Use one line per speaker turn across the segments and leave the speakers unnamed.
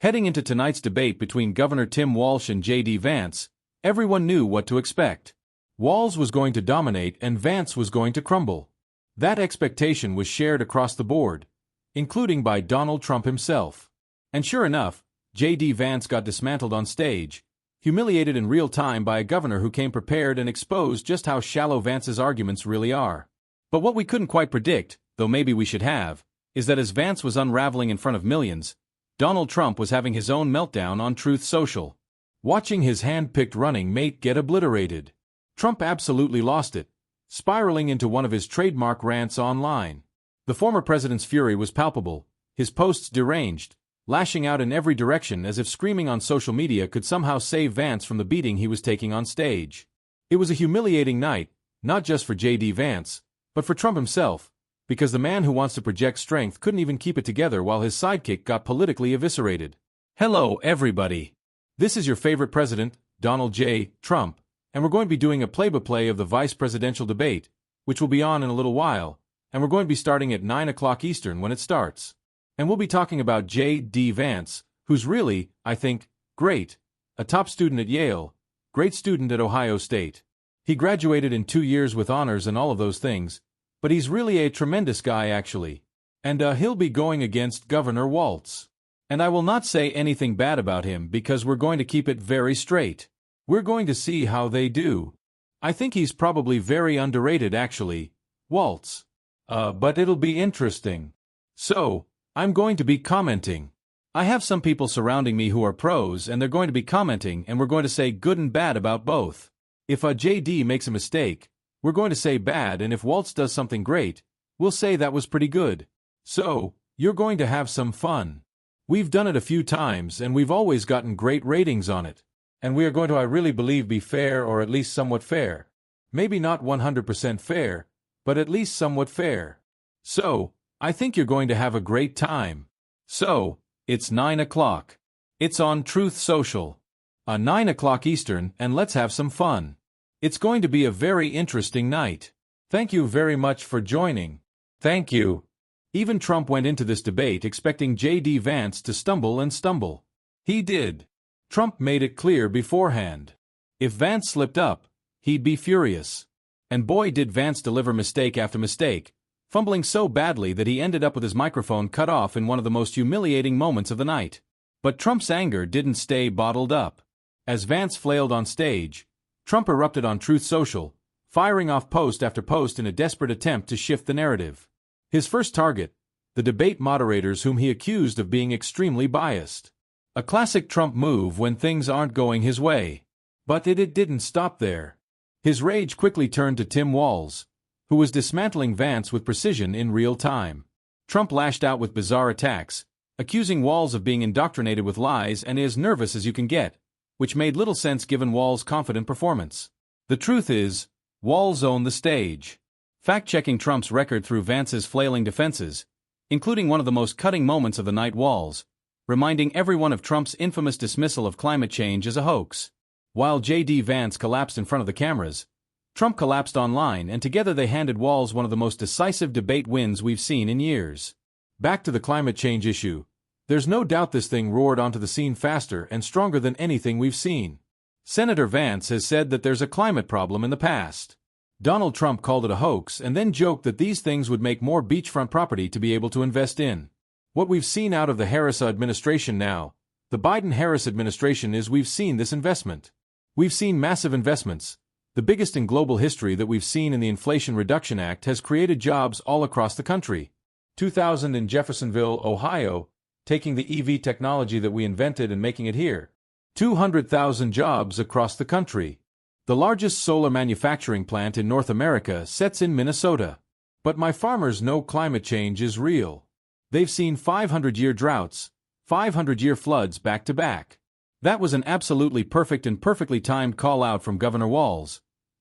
Heading into tonight's debate between Governor Tim Walz and JD Vance, everyone knew what to expect. Walz was going to dominate and Vance was going to crumble. That expectation was shared across the board, including by Donald Trump himself. And sure enough, JD Vance got dismantled on stage, humiliated in real time by a governor who came prepared and exposed just how shallow Vance's arguments really are. But what we couldn't quite predict, though maybe we should have, is that as Vance was unraveling in front of millions, Donald Trump was having his own meltdown on Truth Social. Watching his hand-picked running mate get obliterated, Trump absolutely lost it, spiraling into one of his trademark rants online. The former president's fury was palpable, his posts deranged, lashing out in every direction as if screaming on social media could somehow save Vance from the beating he was taking on stage. It was a humiliating night, not just for JD Vance, but for Trump himself, because the man who wants to project strength couldn't even keep it together while his sidekick got politically eviscerated. Hello, everybody. This is your favorite president, Donald J. Trump, and we're going to be doing a play-by-play of the vice presidential debate, which will be on in a little while, and we're going to be starting at 9 o'clock Eastern when it starts. And we'll be talking about JD Vance, who's really, I think, great. A top student at Yale, great student at Ohio State. He graduated in 2 years with honors and all of those things, but he's really a tremendous guy actually. And he'll be going against Governor Walz. And I will not say anything bad about him because we're going to keep it very straight. We're going to see how they do. I think he's probably very underrated actually, Walz. But it'll be interesting. So, I'm going to be commenting. I have some people surrounding me who are pros and they're going to be commenting and we're going to say good and bad about both. If JD makes a mistake, we're going to say bad, and if Walz does something great, we'll say that was pretty good. So, you're going to have some fun. We've done it a few times and we've always gotten great ratings on it. And we are going to, I really believe, be fair or at least somewhat fair. Maybe not 100% fair, but at least somewhat fair. So, I think you're going to have a great time. So, it's 9 o'clock. It's on Truth Social. 9 o'clock Eastern, and let's have some fun. It's going to be a very interesting night. Thank you very much for joining. Thank you. Even Trump went into this debate expecting JD Vance to stumble and stumble. He did. Trump made it clear beforehand. If Vance slipped up, he'd be furious. And boy did Vance deliver mistake after mistake, fumbling so badly that he ended up with his microphone cut off in one of the most humiliating moments of the night. But Trump's anger didn't stay bottled up. As Vance flailed on stage, Trump erupted on Truth Social, firing off post after post in a desperate attempt to shift the narrative. His first target, the debate moderators whom he accused of being extremely biased. A classic Trump move when things aren't going his way. But it didn't stop there. His rage quickly turned to Tim Walz, who was dismantling Vance with precision in real time. Trump lashed out with bizarre attacks, accusing Walz of being indoctrinated with lies and as nervous as you can get, which made little sense given Walz's confident performance. The truth is, Walz owned the stage. Fact-checking Trump's record through Vance's flailing defenses, including one of the most cutting moments of the night, Walz, reminding everyone of Trump's infamous dismissal of climate change as a hoax. While JD Vance collapsed in front of the cameras, Trump collapsed online, and together they handed Walz one of the most decisive debate wins we've seen in years. Back to the climate change issue. There's no doubt this thing roared onto the scene faster and stronger than anything we've seen. Senator Vance has said that there's a climate problem in the past. Donald Trump called it a hoax and then joked that these things would make more beachfront property to be able to invest in. What we've seen out of the Harris administration now, the Biden-Harris administration, is we've seen this investment. We've seen massive investments. The biggest in global history that we've seen in the Inflation Reduction Act has created jobs all across the country. 2,000 in Jeffersonville, Ohio, taking the EV technology that we invented and making it here. 200,000 jobs across the country. The largest solar manufacturing plant in North America sets in Minnesota. But my farmers know climate change is real. They've seen 500-year droughts, 500-year floods back to back. That was an absolutely perfect and perfectly timed call-out from Governor Walz,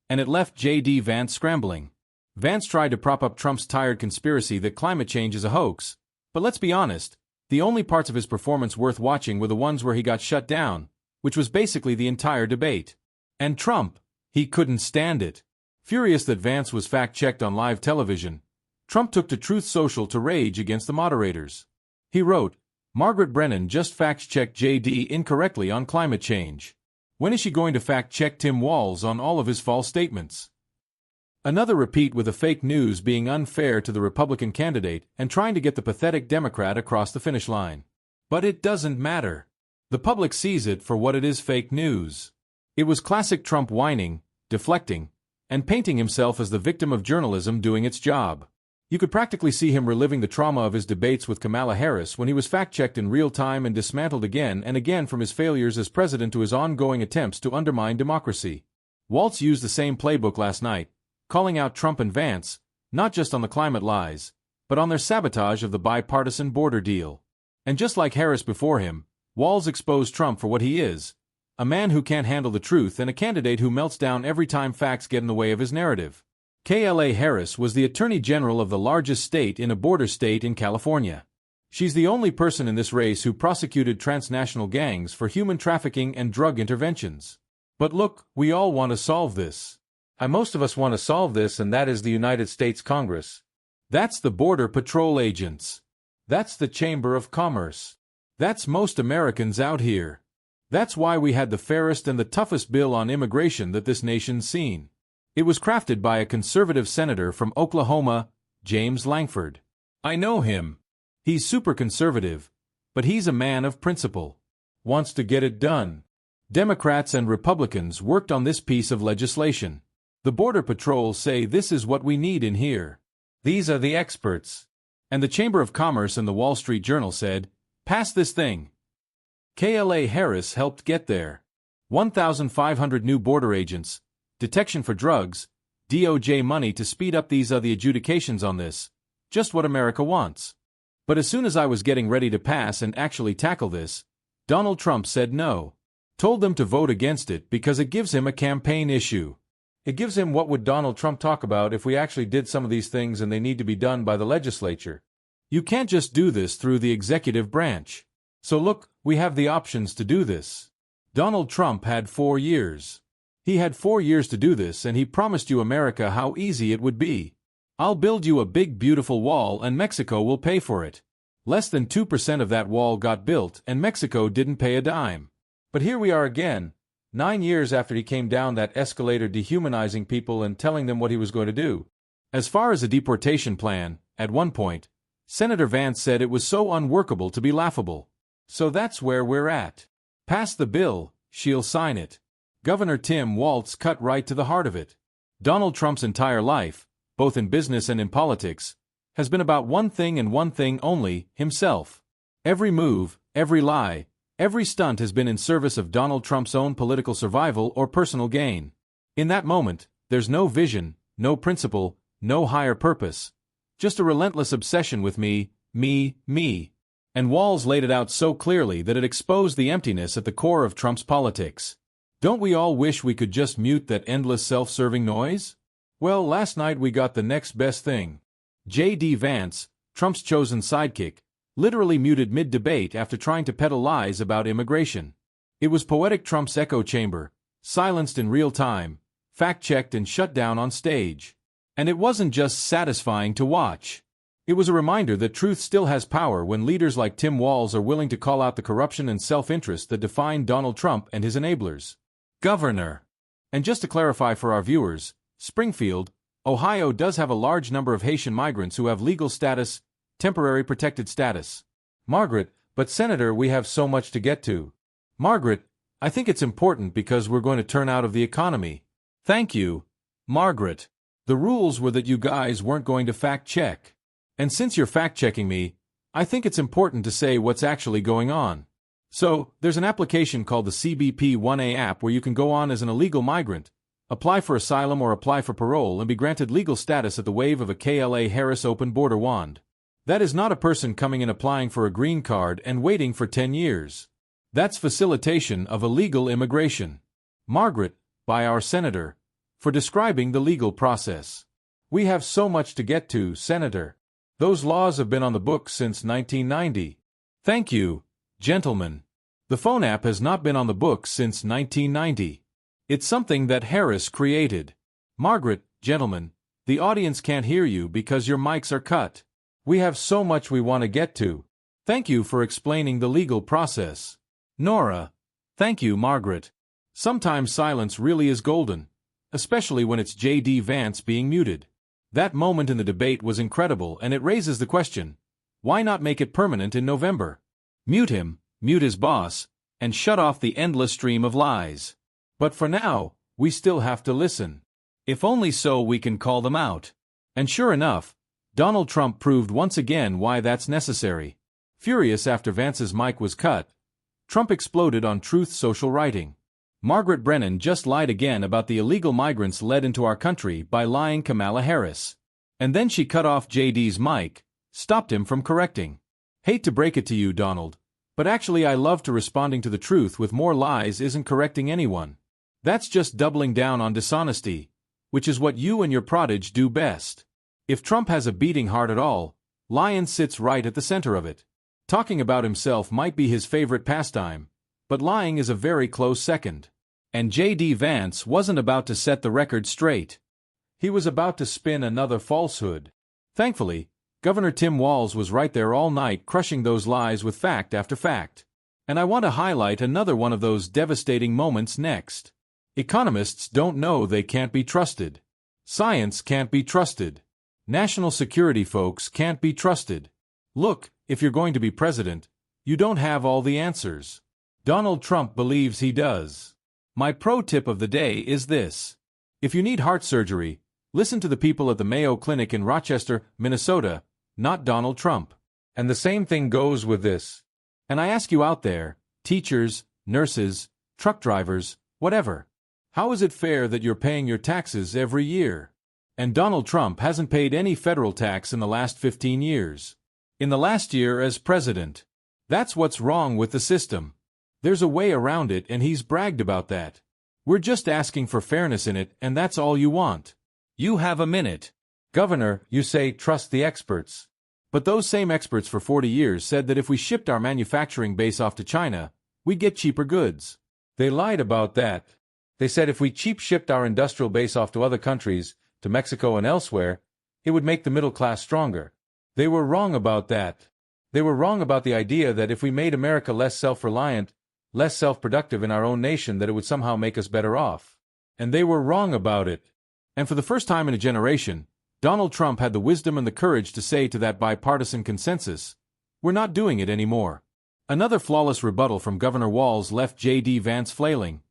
and it left JD Vance scrambling. Vance tried to prop up Trump's tired conspiracy that climate change is a hoax, but let's be honest, the only parts of his performance worth watching were the ones where he got shut down, which was basically the entire debate. And Trump, he couldn't stand it. Furious that Vance was fact-checked on live television, Trump took to Truth Social to rage against the moderators. He wrote, Margaret Brennan just fact-checked JD incorrectly on climate change. When is she going to fact-check Tim Walz on all of his false statements? Another repeat with the fake news being unfair to the Republican candidate and trying to get the pathetic Democrat across the finish line. But it doesn't matter. The public sees it for what it is: fake news. It was classic Trump whining, deflecting, and painting himself as the victim of journalism doing its job. You could practically see him reliving the trauma of his debates with Kamala Harris when he was fact-checked in real time and dismantled again and again, from his failures as president to his ongoing attempts to undermine democracy. Walz used the same playbook last night, calling out Trump and Vance, not just on the climate lies, but on their sabotage of the bipartisan border deal. And just like Harris before him, Walz exposed Trump for what he is: a man who can't handle the truth and a candidate who melts down every time facts get in the way of his narrative. Kamala Harris was the Attorney General of the largest state in a border state in California. She's the only person in this race who prosecuted transnational gangs for human trafficking and drug interventions. But look, we all want to solve this. Most of us want to solve this, and that is the United States Congress. That's the Border Patrol agents. That's the Chamber of Commerce. That's most Americans out here. That's why we had the fairest and the toughest bill on immigration that this nation's seen. It was crafted by a conservative senator from Oklahoma, James Lankford. I know him. He's super conservative, but he's a man of principle. Wants to get it done. Democrats and Republicans worked on this piece of legislation. The Border Patrol say this is what we need in here. These are the experts. And the Chamber of Commerce and the Wall Street Journal said, pass this thing. Kamala Harris helped get there. 1,500 new border agents, detection for drugs, DOJ money to speed up these are the adjudications on this. Just what America wants. But as soon as I was getting ready to pass and actually tackle this, Donald Trump said no. Told them to vote against it because it gives him a campaign issue. It gives him what would Donald Trump talk about if we actually did some of these things, and they need to be done by the legislature. You can't just do this through the executive branch. So look, we have the options to do this. Donald Trump had 4 years. He had 4 years to do this, and he promised you America how easy it would be. I'll build you a big beautiful wall and Mexico will pay for it. Less than 2% of that wall got built and Mexico didn't pay a dime. But here we are again, 9 years after he came down that escalator dehumanizing people and telling them what he was going to do. As far as a deportation plan, at one point, Senator Vance said it was so unworkable to be laughable. So that's where we're at. Pass the bill, she'll sign it. Governor Tim Walz cut right to the heart of it. Donald Trump's entire life, both in business and in politics, has been about one thing and one thing only: himself. Every move, every lie, every stunt has been in service of Donald Trump's own political survival or personal gain. In that moment, there's no vision, no principle, no higher purpose. Just a relentless obsession with me, me, me. And Walz laid it out so clearly that it exposed the emptiness at the core of Trump's politics. Don't we all wish we could just mute that endless self-serving noise? Well, last night we got the next best thing. JD Vance, Trump's chosen sidekick, literally muted mid-debate after trying to peddle lies about immigration. It was poetic Trump's echo chamber, silenced in real time, fact-checked and shut down on stage. And it wasn't just satisfying to watch. It was a reminder that truth still has power when leaders like Tim Walz are willing to call out the corruption and self-interest that define Donald Trump and his enablers. Governor. And just to clarify for our viewers, Springfield, Ohio does have a large number of Haitian migrants who have legal status, temporary protected status. Margaret, but Senator, we have so much to get to. Margaret, I think it's important because we're going to turn out of the economy. Thank you, Margaret. The rules were that you guys weren't going to fact-check. And since you're fact-checking me, I think it's important to say what's actually going on. So, there's an application called the CBP-1A app where you can go on as an illegal migrant, apply for asylum or apply for parole and be granted legal status at the wave of a Kamala Harris open border wand. That is not a person coming in applying for a green card and waiting for 10 years. That's facilitation of illegal immigration. Margaret, by our senator, for describing the legal process. We have so much to get to, Senator. Those laws have been on the books since 1990. Thank you, gentlemen. The phone app has not been on the books since 1990. It's something that Harris created. Margaret, gentlemen, the audience can't hear you because your mics are cut. We have so much we want to get to. Thank you for explaining the legal process. Nora. Thank you, Margaret. Sometimes silence really is golden, especially when it's JD Vance being muted. That moment in the debate was incredible, and it raises the question, why not make it permanent in November? Mute him, mute his boss, and shut off the endless stream of lies. But for now, we still have to listen. If only so we can call them out. And sure enough, Donald Trump proved once again why that's necessary. Furious after Vance's mic was cut, Trump exploded on Truth Social writing. Margaret Brennan just lied again about the illegal migrants led into our country by lying Kamala Harris. And then she cut off JD's mic, stopped him from correcting. Hate to break it to you, Donald, but actually I love to responding to the truth with more lies isn't correcting anyone. That's just doubling down on dishonesty, which is what you and your protege do best. If Trump has a beating heart at all, lying sits right at the center of it. Talking about himself might be his favorite pastime, but lying is a very close second. And JD Vance wasn't about to set the record straight. He was about to spin another falsehood. Thankfully, Governor Tim Walz was right there all night crushing those lies with fact after fact. And I want to highlight another one of those devastating moments next. Economists don't know they can't be trusted. Science can't be trusted. National security folks can't be trusted. Look, if you're going to be president, you don't have all the answers. Donald Trump believes he does. My pro tip of the day is this. If you need heart surgery, listen to the people at the Mayo Clinic in Rochester, Minnesota, not Donald Trump. And the same thing goes with this. And I ask you out there, teachers, nurses, truck drivers, whatever. How is it fair that you're paying your taxes every year? And Donald Trump hasn't paid any federal tax in the last 15 years. In the last year as president. That's what's wrong with the system. There's a way around it, and he's bragged about that. We're just asking for fairness in it, and that's all you want. You have a minute. Governor, you say trust the experts. But those same experts for 40 years said that if we shipped our manufacturing base off to China, we'd get cheaper goods. They lied about that. They said if we cheap shipped our industrial base off to other countries, to Mexico and elsewhere, it would make the middle class stronger. They were wrong about that. They were wrong about the idea that if we made America less self-reliant, less self-productive in our own nation, that it would somehow make us better off. And they were wrong about it. And for the first time in a generation, Donald Trump had the wisdom and the courage to say to that bipartisan consensus, we're not doing it anymore. Another flawless rebuttal from Governor Walz left JD Vance flailing,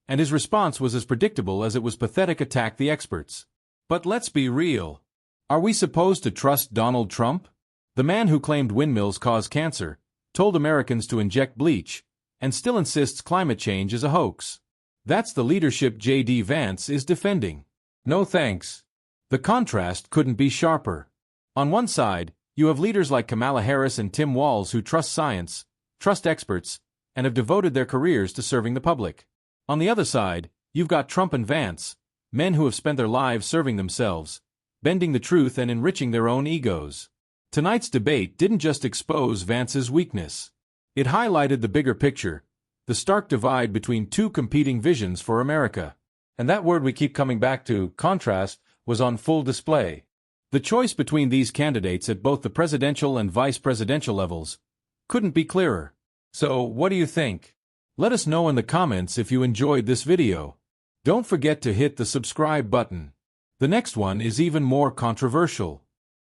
and his response was as predictable as it was pathetic. Attack the experts. But let's be real. Are we supposed to trust Donald Trump? The man who claimed windmills cause cancer, told Americans to inject bleach, and still insists climate change is a hoax. That's the leadership JD Vance is defending. No thanks. The contrast couldn't be sharper. On one side, you have leaders like Kamala Harris and Tim Walz who trust science, trust experts, and have devoted their careers to serving the public. On the other side, you've got Trump and Vance, men who have spent their lives serving themselves, bending the truth and enriching their own egos. Tonight's debate didn't just expose Vance's weakness. It highlighted the bigger picture, the stark divide between two competing visions for America. And that word we keep coming back to, contrast, was on full display. The choice between these candidates at both the presidential and vice presidential levels couldn't be clearer. So, what do you think? Let us know in the comments if you enjoyed this video. Don't forget to hit the subscribe button. The next one is even more controversial.